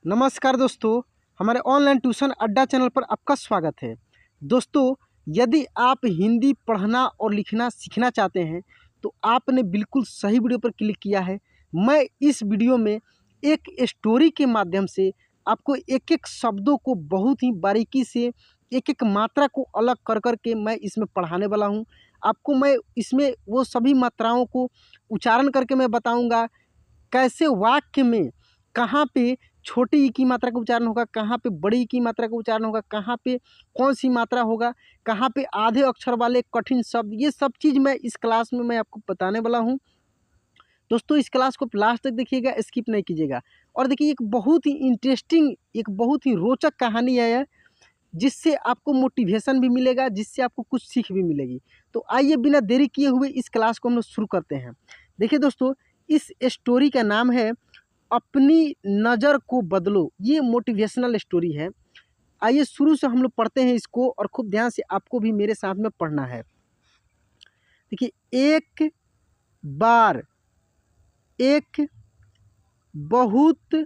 नमस्कार दोस्तों, हमारे ऑनलाइन ट्यूशन अड्डा चैनल पर आपका स्वागत है। दोस्तों, यदि आप हिंदी पढ़ना और लिखना सीखना चाहते हैं तो आपने बिल्कुल सही वीडियो पर क्लिक किया है। मैं इस वीडियो में एक स्टोरी के माध्यम से आपको एक एक शब्दों को बहुत ही बारीकी से, एक एक मात्रा को अलग कर कर के मैं इसमें पढ़ाने वाला हूँ। आपको मैं इसमें वो सभी मात्राओं को उच्चारण करके मैं बताऊँगा, कैसे वाक्य में कहाँ पे छोटी ई की मात्रा का उच्चारण होगा, कहाँ पे बड़ी ई की मात्रा का उच्चारण होगा, कहाँ पे कौन सी मात्रा होगा, कहाँ पे आधे अक्षर वाले कठिन शब्द, ये सब चीज़ मैं इस क्लास में मैं आपको बताने वाला हूँ। दोस्तों, इस क्लास को लास्ट तक देखिएगा, स्किप नहीं कीजिएगा। और देखिए, एक बहुत ही इंटरेस्टिंग, एक बहुत ही रोचक कहानी है, जिससे आपको मोटिवेशन भी मिलेगा, जिससे आपको कुछ सीख भी मिलेगी। तो आइए बिना देरी किए हुए इस क्लास को हम लोग शुरू करते हैं। देखिए दोस्तों, इस स्टोरी का नाम है अपनी नज़र को बदलो। ये मोटिवेशनल स्टोरी है। आइए शुरू से हम लोग पढ़ते हैं इसको, और खूब ध्यान से आपको भी मेरे साथ में पढ़ना है। देखिए, एक बार एक बहुत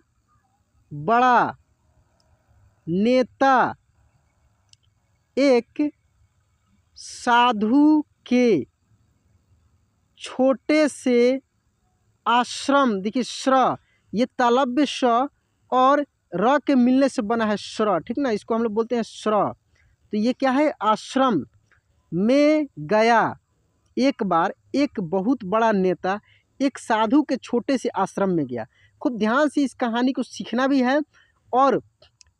बड़ा नेता एक साधु के छोटे से आश्रम, देखिए श्र, ये तालव्य श और र के मिलने से बना है श्र, ठीक ना, इसको हम लोग बोलते हैं श्र। तो ये क्या है, आश्रम में गया। एक बार एक बहुत बड़ा नेता एक साधु के छोटे से आश्रम में गया। खूब ध्यान से इस कहानी को सीखना भी है, और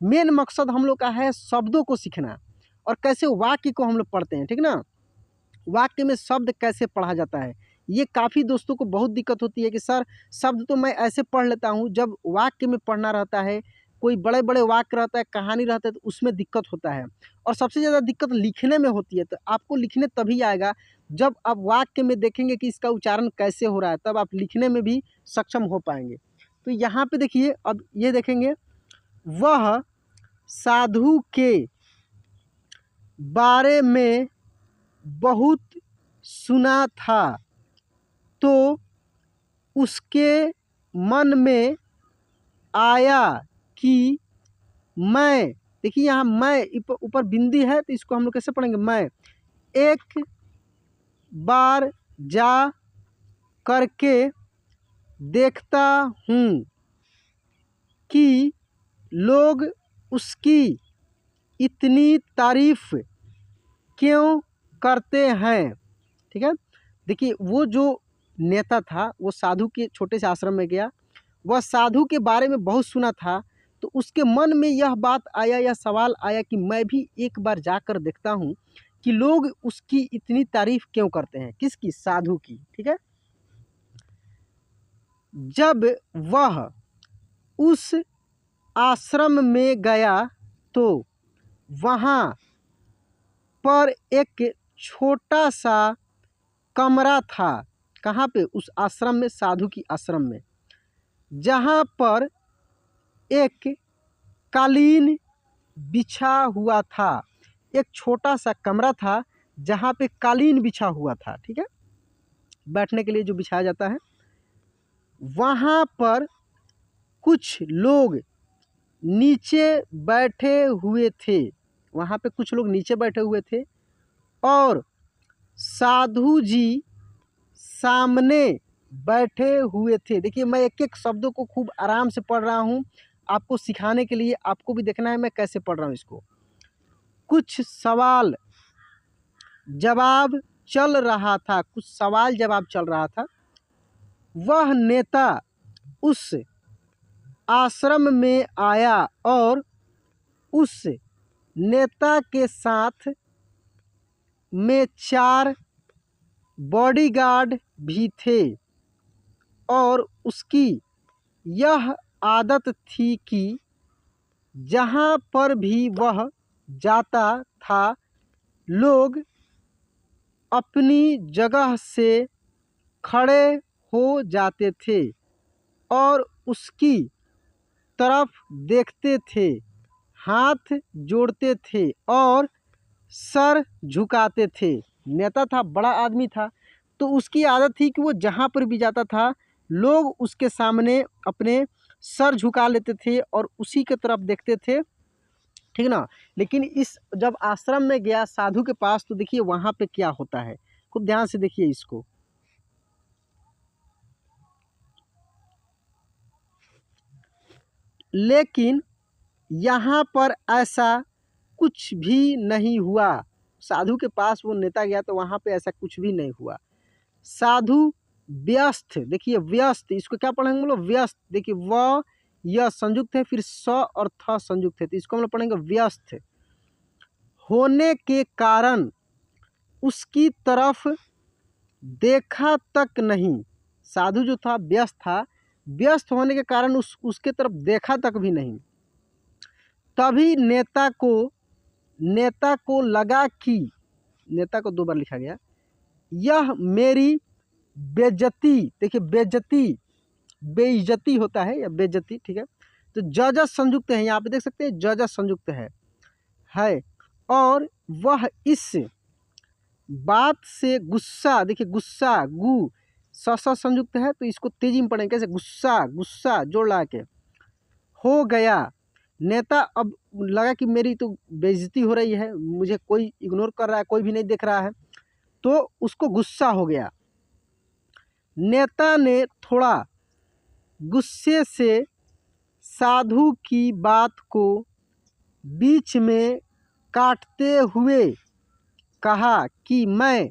मेन मकसद हम लोग का है शब्दों को सीखना और कैसे वाक्य को हम लोग पढ़ते हैं, ठीक ना, वाक्य में शब्द कैसे पढ़ा जाता है। ये काफ़ी दोस्तों को बहुत दिक्कत होती है कि सर, शब्द तो मैं ऐसे पढ़ लेता हूँ, जब वाक्य में पढ़ना रहता है, कोई बड़े बड़े वाक्य रहता है, कहानी रहता है, तो उसमें दिक्कत होता है। और सबसे ज़्यादा दिक्कत लिखने में होती है। तो आपको लिखने तभी आएगा जब आप वाक्य में देखेंगे कि इसका उच्चारण कैसे हो रहा है, तब आप लिखने में भी सक्षम हो पाएंगे। तो यहाँ पे देखिए, अब ये देखेंगे, वह साधु के बारे में बहुत सुना था, तो उसके मन में आया कि मैं, देखिए यहाँ मैं ऊपर बिंदी है, तो इसको हम लोग कैसे पढ़ेंगे, मैं एक बार जा करके देखता हूँ कि लोग उसकी इतनी तारीफ क्यों करते हैं। ठीक है, देखिए वो जो नेता था वो साधु के छोटे से आश्रम में गया। वह साधु के बारे में बहुत सुना था, तो उसके मन में यह बात आया, यह सवाल आया कि मैं भी एक बार जाकर देखता हूँ कि लोग उसकी इतनी तारीफ क्यों करते हैं। किसकी, साधु की। ठीक है, जब वह उस आश्रम में गया तो वहाँ पर एक छोटा सा कमरा था। कहाँ पे, उस आश्रम में, साधु की आश्रम में, जहाँ पर एक कालीन बिछा हुआ था। एक छोटा सा कमरा था जहाँ पे कालीन बिछा हुआ था। ठीक है, बैठने के लिए जो बिछाया जाता है। वहाँ पर कुछ लोग नीचे बैठे हुए थे। वहाँ पे कुछ लोग नीचे बैठे हुए थे और साधु जी सामने बैठे हुए थे। देखिए, मैं एक एक शब्दों को खूब आराम से पढ़ रहा हूँ, आपको सिखाने के लिए। आपको भी देखना है मैं कैसे पढ़ रहा हूँ इसको। कुछ सवाल जवाब चल रहा था, कुछ सवाल जवाब चल रहा था। वह नेता उस आश्रम में आया और उस नेता के साथ में 4 बॉडीगार्ड भी थे, और उसकी यह आदत थी कि जहाँ पर भी वह जाता था, लोग अपनी जगह से खड़े हो जाते थे और उसकी तरफ देखते थे, हाथ जोड़ते थे और सर झुकाते थे। नेता था, बड़ा आदमी था, तो उसकी आदत थी कि वो जहाँ पर भी जाता था, लोग उसके सामने अपने सर झुका लेते थे और उसी के तरफ देखते थे, ठीक ना। लेकिन इस जब आश्रम में गया साधु के पास, तो देखिए वहाँ पे क्या होता है, खूब ध्यान से देखिए इसको। लेकिन यहाँ पर ऐसा कुछ भी नहीं हुआ। साधु के पास वो नेता गया तो वहाँ पे ऐसा कुछ भी नहीं हुआ। साधु व्यस्त, देखिए व्यस्त, इसको क्या पढ़ेंगे हम लोग, व्यस्त। देखिए व यह संयुक्त है, फिर स और थ संयुक्त है, तो इसको हम लोग पढ़ेंगे व्यस्त होने के कारण उसकी तरफ देखा तक नहीं। साधु जो था व्यस्त था, व्यस्त होने के कारण उसके तरफ देखा तक भी नहीं। तभी नेता को लगा कि, नेता को 2 बार लिखा गया, यह मेरी बेइज्जती, देखिए बेइज्जती होता है या बेइज्जती, ठीक है। तो जज संयुक्त है, यहाँ पे देख सकते हैं जज संयुक्त है और वह इस बात से गुस्सा, देखिए गुस्सा गु स संयुक्त है, तो इसको तेजी में पढ़ेंगे कैसे, गुस्सा जोड़ ला के हो गया। नेता अब लगा कि मेरी तो बेइज्जती हो रही है, मुझे कोई इग्नोर कर रहा है, कोई भी नहीं देख रहा है, तो उसको गुस्सा हो गया। नेता ने थोड़ा गुस्से से साधु की बात को बीच में काटते हुए कहा कि मैं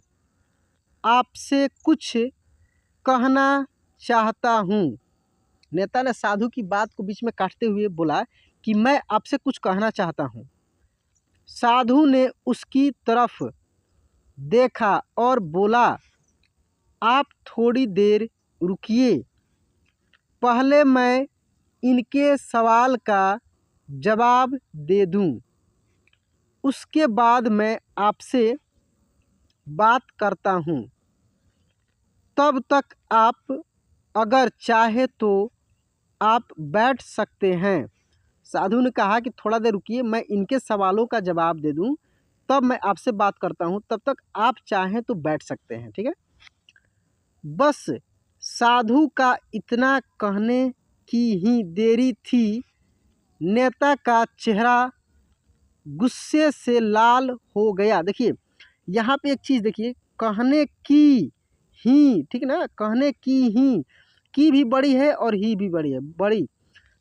आपसे कुछ कहना चाहता हूँ। नेता ने साधु की बात को बीच में काटते हुए बोला कि मैं आपसे कुछ कहना चाहता हूँ। साधु ने उसकी तरफ देखा और बोला, आप थोड़ी देर रुकिए, पहले मैं इनके सवाल का जवाब दे दूं, उसके बाद मैं आपसे बात करता हूं। तब तक आप अगर चाहे तो आप बैठ सकते हैं। साधु ने कहा कि थोड़ा देर रुकिए, मैं इनके सवालों का जवाब दे दूं, तब मैं आपसे बात करता हूं, तब तक आप चाहें तो बैठ सकते हैं, ठीक है। बस साधु का इतना कहने की ही देरी थी, नेता का चेहरा गुस्से से लाल हो गया। देखिए यहाँ पे एक चीज़ देखिए, कहने की ही, ठीक ना, कहने की भी बड़ी है और ही भी बड़ी है, बड़ी,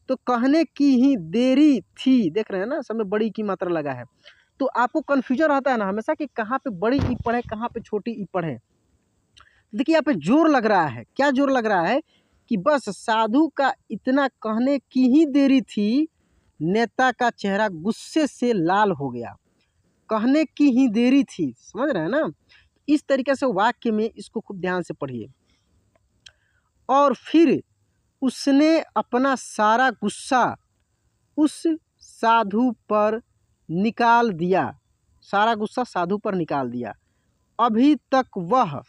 तो कहने की ही देरी थी, देख रहे हैं ना, सब में बड़ी की मात्रा लगा है। तो आपको कन्फ्यूजन रहता है ना हमेशा कि कहाँ पे बड़ी ई पढ़े, कहाँ पे छोटी ई पढ़े। देखिए यहाँ पे जोर लग रहा है, क्या जोर लग रहा है कि बस साधु का इतना कहने की ही देरी थी, नेता का चेहरा गुस्से से लाल हो गया। कहने की ही देरी थी, समझ रहे हैं ना। इस तरीके से वाक्य में इसको खूब ध्यान से पढ़िए। और फिर उसने अपना सारा गुस्सा उस साधु पर निकाल दिया, सारा गुस्सा साधु पर निकाल दिया। अभी तक वह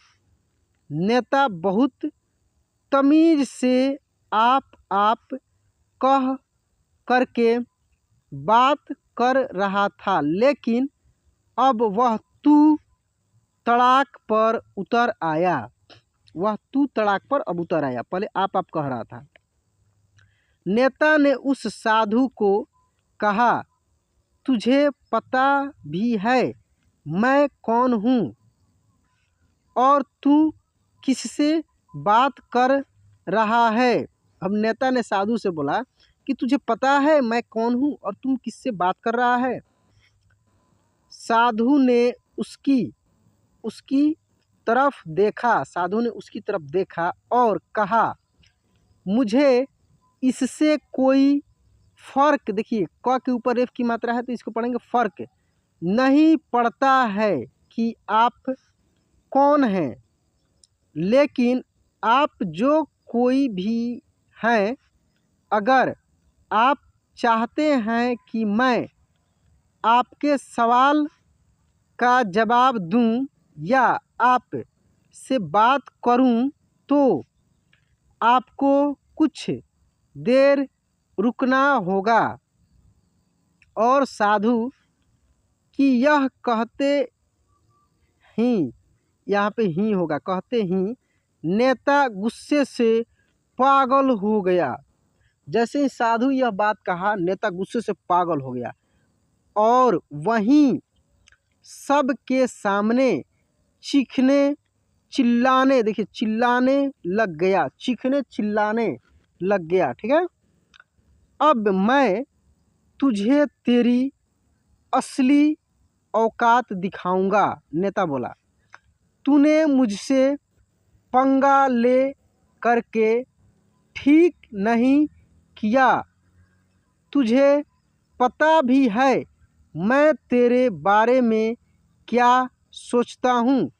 नेता बहुत तमीज से आप कह करके बात कर रहा था, लेकिन अब वह तू तड़ाक पर उतर आया। वह तू तड़ाक पर अब उतर आया, पहले आप कह रहा था। नेता ने उस साधु को कहा, तुझे पता भी है मैं कौन हूँ और तू किससे बात कर रहा है। अब नेता ने साधु से बोला कि तुझे पता है मैं कौन हूँ और तुम किससे बात कर रहा है। साधु ने उसकी तरफ देखा, साधु ने उसकी तरफ देखा और कहा, मुझे इससे कोई फर्क, देखिए क के ऊपर रेफ की मात्रा है तो इसको पढ़ेंगे फर्क नहीं पड़ता है कि आप कौन हैं, लेकिन आप जो कोई भी हैं, अगर आप चाहते हैं कि मैं आपके सवाल का जवाब दूं या आप से बात करूं, तो आपको कुछ देर रुकना होगा। और साधु की यह कहते ही, यहाँ पे ही होगा, कहते ही नेता गुस्से से पागल हो गया। जैसे ही साधु यह बात कहा, नेता गुस्से से पागल हो गया और वहीं सबके सामने चीखने चिल्लाने, देखिए चिल्लाने लग गया, चीखने चिल्लाने लग गया। ठीक है, अब मैं तुझे तेरी असली औकात दिखाऊंगा, नेता बोला। तूने मुझसे पंगा ले करके ठीक नहीं किया। तुझे पता भी है मैं तेरे बारे में क्या सोचता हूँ?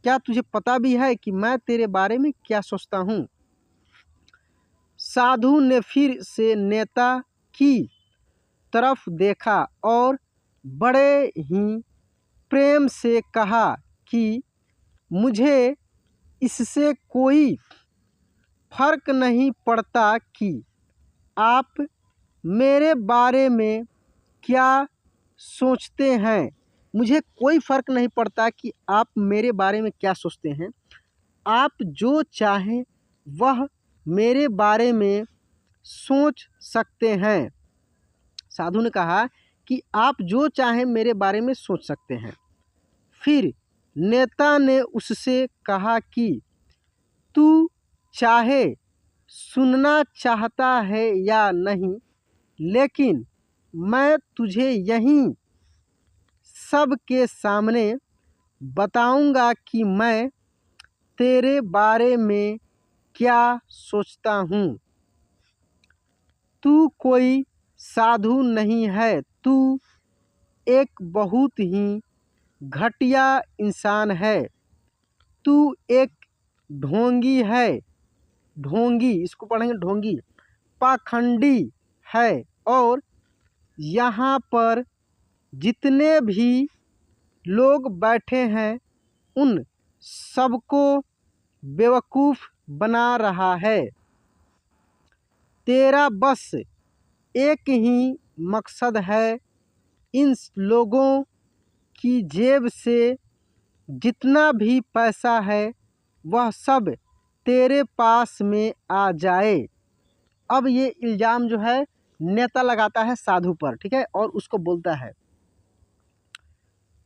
क्या तुझे पता भी है कि मैं तेरे बारे में क्या सोचता हूँ? साधु ने फिर से नेता की तरफ देखा और बड़े ही प्रेम से कहा कि मुझे इससे कोई फर्क नहीं पड़ता कि आप मेरे बारे में क्या सोचते हैं। मुझे कोई फ़र्क नहीं पड़ता कि आप मेरे बारे में क्या सोचते हैं। आप जो चाहें वह मेरे बारे में सोच सकते हैं। साधु ने कहा कि आप जो चाहें मेरे बारे में सोच सकते हैं। फिर नेता ने उससे कहा कि तू चाहे सुनना चाहता है या नहीं, लेकिन मैं तुझे यहीं सबके सामने बताऊंगा कि मैं तेरे बारे में क्या सोचता हूँ। तू कोई साधु नहीं है, तू एक बहुत ही घटिया इंसान है। तू एक ढोंगी है, ढोंगी, इसको पढ़ेंगे ढोंगी, पाखंडी है और यहाँ पर जितने भी लोग बैठे हैं उन सबको बेवकूफ़ बना रहा है। तेरा बस एक ही मकसद है, इन लोगों की जेब से जितना भी पैसा है वह सब तेरे पास में आ जाए। अब ये इल्ज़ाम जो है नेता लगाता है साधु पर, ठीक है, और उसको बोलता है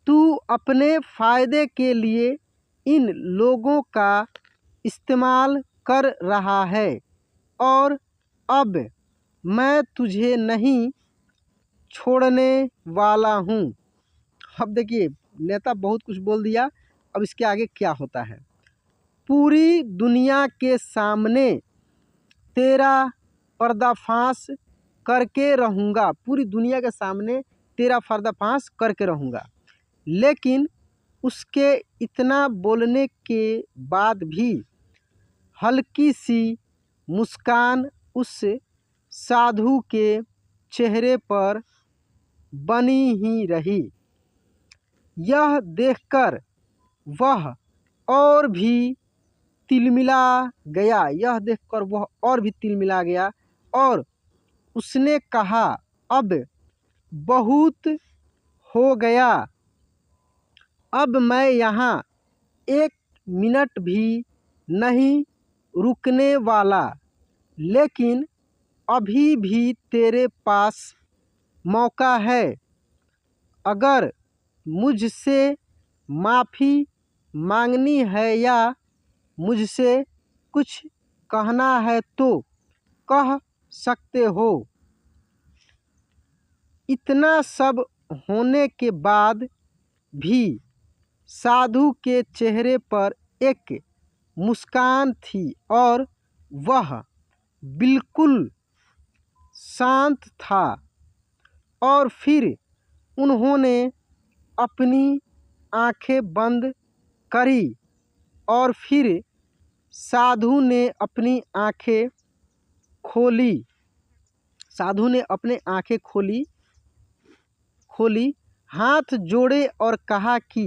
तू अपने फ़ायदे के लिए इन लोगों का इस्तेमाल कर रहा है और अब मैं तुझे नहीं छोड़ने वाला हूँ। अब देखिए नेता बहुत कुछ बोल दिया, अब इसके आगे क्या होता है। पूरी दुनिया के सामने तेरा पर्दाफाश करके रहूँगा, पूरी दुनिया के सामने तेरा पर्दाफाश करके रहूँगा। लेकिन उसके इतना बोलने के बाद भी हल्की सी मुस्कान उस साधु के चेहरे पर बनी ही रही। यह देखकर वह और भी तिलमिला गया, यह देखकर वह और भी तिलमिला गया और उसने कहा अब बहुत हो गया, अब मैं यहाँ एक मिनट भी नहीं रुकने वाला। लेकिन अभी भी तेरे पास मौका है। अगर मुझसे माफ़ी मांगनी है या मुझसे कुछ कहना है तो कह सकते हो। इतना सब होने के बाद भी साधु के चेहरे पर एक मुस्कान थी और वह बिल्कुल शांत था। और फिर उन्होंने अपनी आंखें बंद करी और फिर साधु ने अपनी आंखें खोली। साधु ने अपनी आंखें खोली, हाथ जोड़े और कहा कि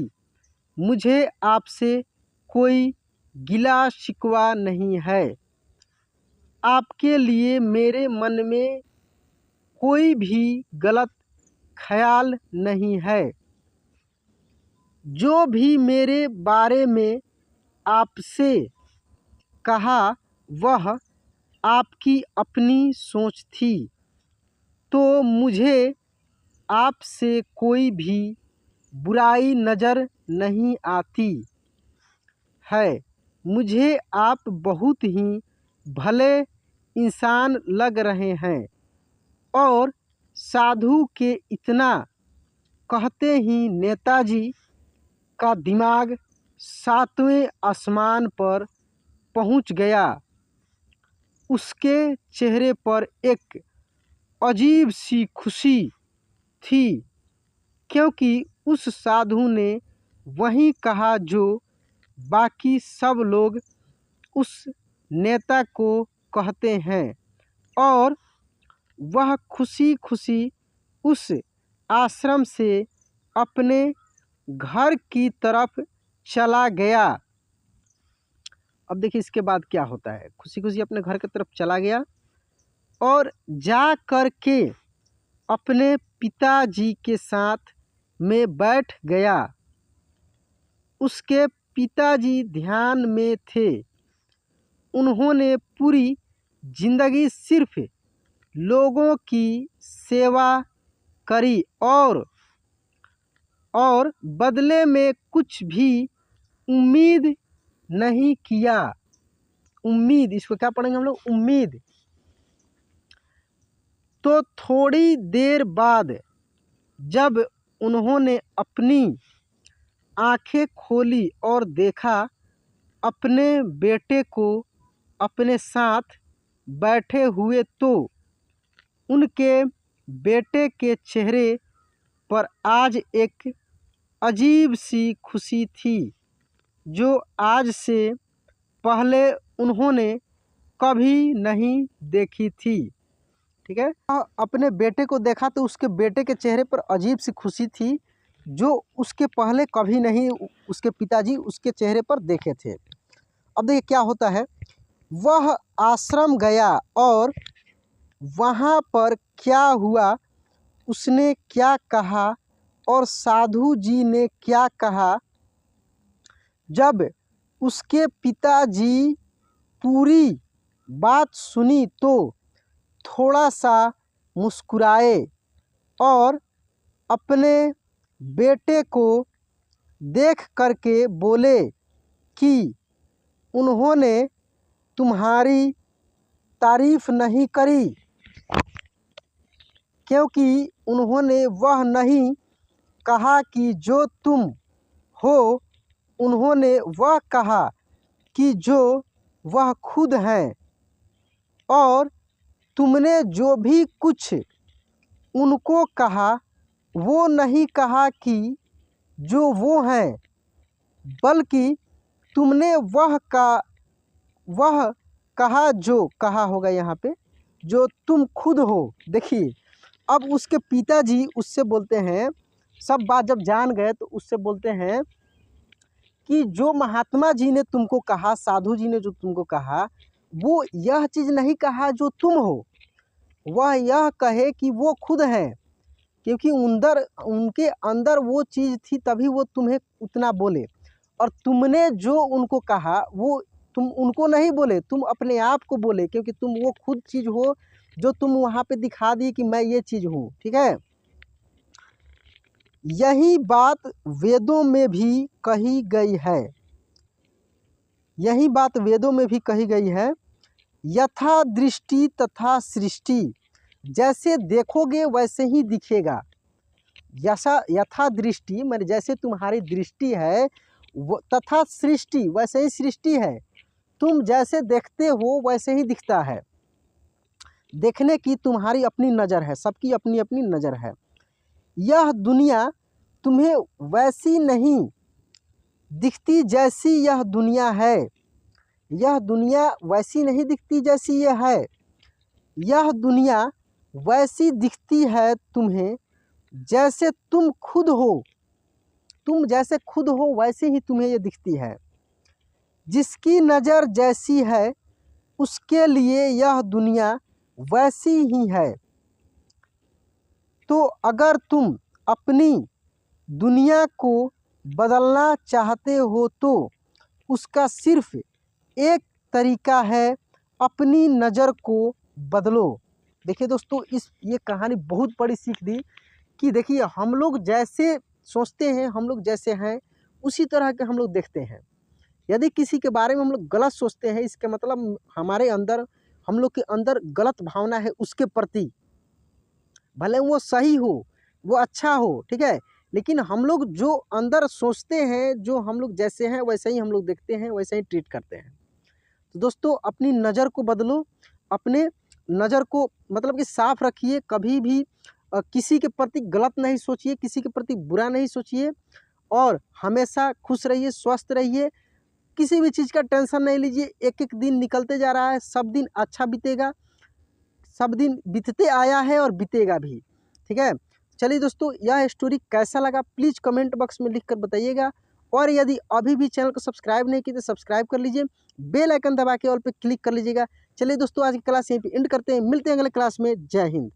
मुझे आपसे कोई गिला शिकवा नहीं है। आपके लिए मेरे मन में कोई भी गलत ख्याल नहीं है। जो भी मेरे बारे में आपसे कहा वह आपकी अपनी सोच थी, तो मुझे आपसे कोई भी बुराई नज़र नहीं आती है। मुझे आप बहुत ही भले इंसान लग रहे हैं। और साधु के इतना कहते ही नेताजी का दिमाग सातवें आसमान पर पहुंच गया। उसके चेहरे पर एक अजीब सी खुशी थी, क्योंकि उस साधु ने वही कहा जो बाकी सब लोग उस नेता को कहते हैं। और वह खुशी खुशी उस आश्रम से अपने घर की तरफ चला गया। अब देखिए इसके बाद क्या होता है। खुशी खुशी अपने घर की तरफ चला गया और जा कर के अपने पिताजी के साथ में बैठ गया। उसके पिताजी ध्यान में थे। उन्होंने पूरी जिंदगी सिर्फ लोगों की सेवा करी और बदले में कुछ भी उम्मीद नहीं किया। उम्मीद, इसको क्या पढ़ेंगे हम लोग? उम्मीद। तो थोड़ी देर बाद जब उन्होंने अपनी आंखें खोली और देखा अपने बेटे को अपने साथ बैठे हुए, तो उनके बेटे के चेहरे पर आज एक अजीब सी खुशी थी जो आज से पहले उन्होंने कभी नहीं देखी थी। ठीक है, अपने बेटे को देखा तो उसके बेटे के चेहरे पर अजीब सी खुशी थी जो उसके पहले कभी नहीं उसके पिताजी उसके चेहरे पर देखे थे। अब देखिए क्या होता है। वह आश्रम गया और वहाँ पर क्या हुआ, उसने क्या कहा और साधु जी ने क्या कहा। जब उसके पिताजी पूरी बात सुनी तो थोड़ा सा मुस्कुराए और अपने बेटे को देख करके बोले कि उन्होंने तुम्हारी तारीफ नहीं करी, क्योंकि उन्होंने वह नहीं कहा कि जो तुम हो, उन्होंने वह कहा कि जो वह खुद हैं। और तुमने जो भी कुछ उनको कहा वो नहीं कहा कि जो वो हैं, बल्कि तुमने वह कहा जो कहा होगा यहाँ पे, जो तुम खुद हो। देखिए अब उसके पिताजी उससे बोलते हैं, सब बात जब जान गए तो उससे बोलते हैं कि जो महात्मा जी ने तुमको कहा, साधु जी ने जो तुमको कहा, वो यह चीज़ नहीं कहा जो तुम हो, वह यह कहे कि वो खुद हैं, क्योंकि उनके अंदर वो चीज़ थी तभी वो तुम्हें उतना बोले। और तुमने जो उनको कहा वो तुम उनको नहीं बोले, तुम अपने आप को बोले, क्योंकि तुम वो खुद चीज़ हो जो तुम वहाँ पे दिखा दी कि मैं ये चीज़ हूँ। ठीक है, यही बात वेदों में भी कही गई है। यही बात वेदों में भी कही गई है। यथा दृष्टि तथा सृष्टि, जैसे देखोगे वैसे ही दिखेगा। यथा दृष्टि माने जैसे तुम्हारी दृष्टि है, तथा सृष्टि वैसे ही सृष्टि है। तुम जैसे देखते हो वैसे ही दिखता है। देखने की तुम्हारी अपनी नज़र है, सबकी अपनी अपनी नज़र है। यह दुनिया तुम्हें वैसी नहीं दिखती जैसी यह दुनिया है। यह दुनिया वैसी नहीं दिखती जैसी यह है। यह दुनिया वैसी दिखती है तुम्हें जैसे तुम खुद हो। तुम जैसे खुद हो वैसे ही तुम्हें ये दिखती है। जिसकी नज़र जैसी है उसके लिए यह दुनिया वैसी ही है। तो अगर तुम अपनी दुनिया को बदलना चाहते हो तो उसका सिर्फ एक तरीका है, अपनी नज़र को बदलो। देखिए दोस्तों, ये कहानी बहुत बड़ी सीख दी कि देखिए हम लोग जैसे सोचते हैं, हम लोग जैसे हैं उसी तरह के हम लोग देखते हैं। यदि किसी के बारे में हम लोग गलत सोचते हैं, इसका मतलब हमारे अंदर, हम लोग के अंदर गलत भावना है उसके प्रति, भले वो सही हो, वो अच्छा हो, ठीक है, लेकिन हम लोग जो अंदर सोचते हैं, जो हम लोग जैसे हैं वैसे ही हम लोग देखते हैं, वैसे ही ट्रीट करते हैं। तो दोस्तों अपनी नज़र को बदलो, अपने नज़र को मतलब कि साफ रखिए, कभी भी किसी के प्रति गलत नहीं सोचिए, किसी के प्रति बुरा नहीं सोचिए और हमेशा खुश रहिए, स्वस्थ रहिए, किसी भी चीज़ का टेंशन नहीं लीजिए। एक-एक दिन निकलते जा रहा है, सब दिन अच्छा बीतेगा, सब दिन बीतते आया है और बीतेगा भी, ठीक है। चलिए दोस्तों, यह स्टोरी कैसा लगा प्लीज़ कमेंट बॉक्स में लिख कर बताइएगा और यदि अभी भी चैनल को सब्सक्राइब नहीं किए तो सब्सक्राइब कर लीजिए, बेल आइकन दबा के ऑल पे क्लिक कर लीजिएगा। चलिए दोस्तों, आज की क्लास यहीं पे एंड करते हैं, मिलते हैं अगले क्लास में। जय हिंद।